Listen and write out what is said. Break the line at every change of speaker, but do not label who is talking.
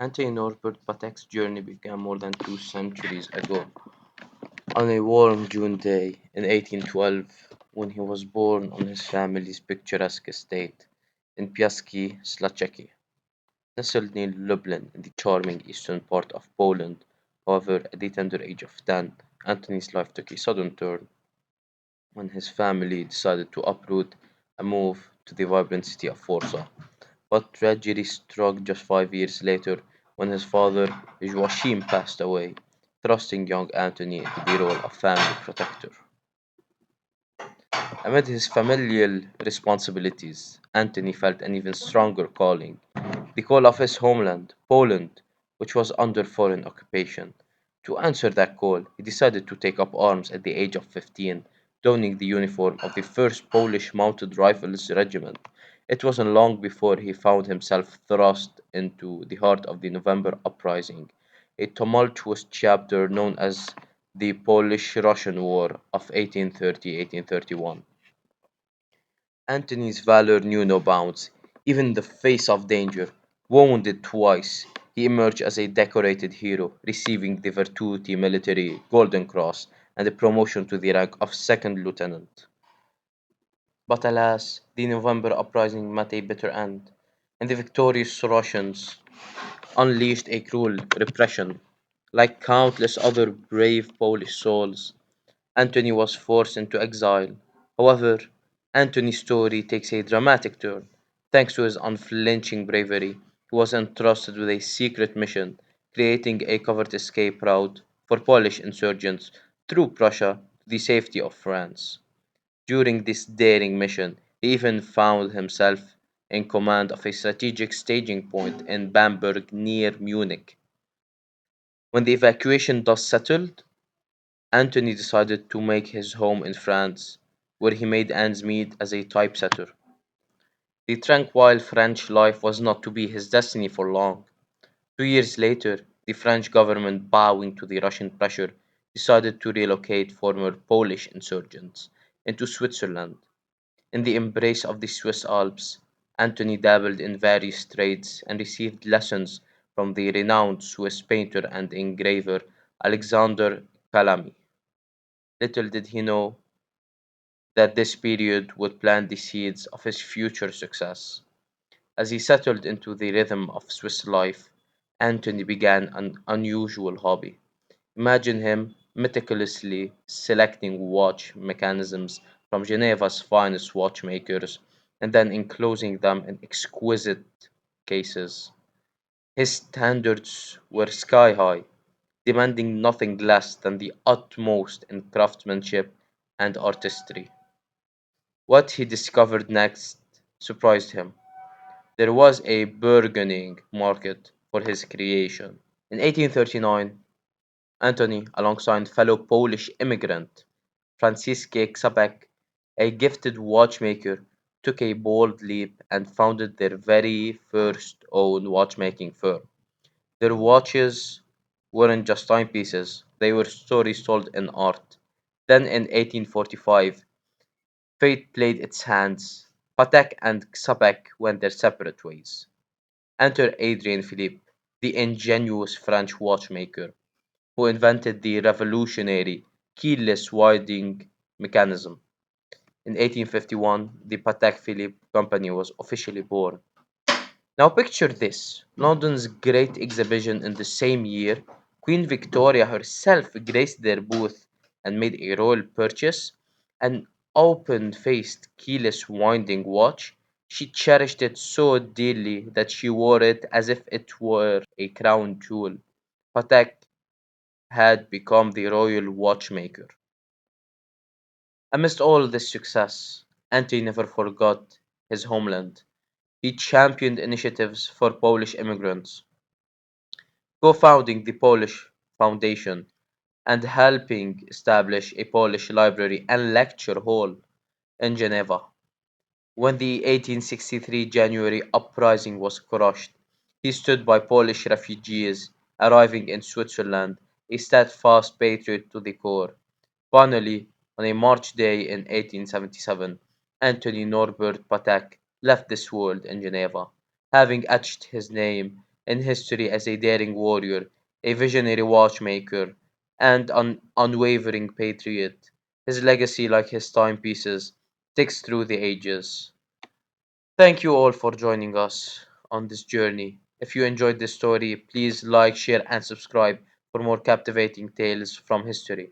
Antoni Norbert Patek's journey began more than 2 centuries ago, on a warm June day in 1812, when he was born on his family's picturesque estate in Piaski Slachecki, nestled near Lublin in the charming eastern part of Poland. However, at the tender age of 10, Antony's life took a sudden turn when his family decided to uproot and move to the vibrant city of Warsaw. But tragedy struck just 5 years later when his father, Joachim, passed away, thrusting young Antony into the role of family protector. Amid his familial responsibilities, Antony felt an even stronger calling, the call of his homeland, Poland, which was under foreign occupation. To answer that call, he decided to take up arms at the age of 15, donning the uniform of the 1st Polish Mounted Rifles Regiment. It wasn't long before he found himself thrust into the heart of the November Uprising, a tumultuous chapter known as the Polish Russian War of 1830 1831. Antony's valor knew no bounds. Even in the face of danger, wounded twice, he emerged as a decorated hero, receiving the Virtuti Militari Golden Cross and a promotion to the rank of second lieutenant. But alas, the November uprising met a bitter end, and the victorious Russians unleashed a cruel repression. Like countless other brave Polish souls, Antony was forced into exile. However, Antony's story takes a dramatic turn. Thanks to his unflinching bravery, he was entrusted with a secret mission, creating a covert escape route for Polish insurgents through Prussia to the safety of France. During this daring mission, he even found himself in command of a strategic staging point in Bamberg near Munich. When the evacuation dust settled, Antony decided to make his home in France, where he made ends meet as a typesetter. The tranquil French life was not to be his destiny for long. 2 years later, the French government, bowing to the Russian pressure, decided to relocate former Polish insurgents into Switzerland. In the embrace of the Swiss Alps, Antony dabbled in various trades and received lessons from the renowned Swiss painter and engraver Alexander Calamy. Little did he know that this period would plant the seeds of his future success. As he settled into the rhythm of Swiss life, Antony began an unusual hobby. Imagine him meticulously selecting watch mechanisms from Geneva's finest watchmakers and then enclosing them in exquisite cases. His standards were sky high, demanding nothing less than the utmost in craftsmanship and artistry. What he discovered next surprised him. There was a burgeoning market for his creation. In 1839, Antony, alongside fellow Polish immigrant Franciszek Czapek, a gifted watchmaker, took a bold leap and founded their very first own watchmaking firm. Their watches weren't just timepieces, they were stories told in art. Then in 1845, fate played its hands. Patek and Xabec went their separate ways. Enter Adrien Philippe, the ingenious French watchmaker, who invented the revolutionary keyless winding mechanism. In 1851, the Patek Philippe company was officially born. Now picture this: London's Great Exhibition in the same year, Queen Victoria herself graced their booth and made a royal purchase, an open-faced keyless winding watch. She cherished it so dearly that she wore it as if it were a crown jewel. Patek had become the royal watchmaker. Amidst all this success, Antony never forgot his homeland. He championed initiatives for Polish immigrants, co-founding the Polish Foundation and helping establish a Polish library and lecture hall in Geneva. When the 1863 January uprising was crushed, he stood by Polish refugees arriving in Switzerland, a steadfast patriot to the core. Finally, on a March day in 1877, Antoni Norbert Patek left this world in Geneva, having etched his name in history as a daring warrior, a visionary watchmaker, and an unwavering patriot. His legacy, like his timepieces, ticks through the ages. Thank you all for joining us on this journey. If you enjoyed this story, please like, share, and subscribe for more captivating tales from history.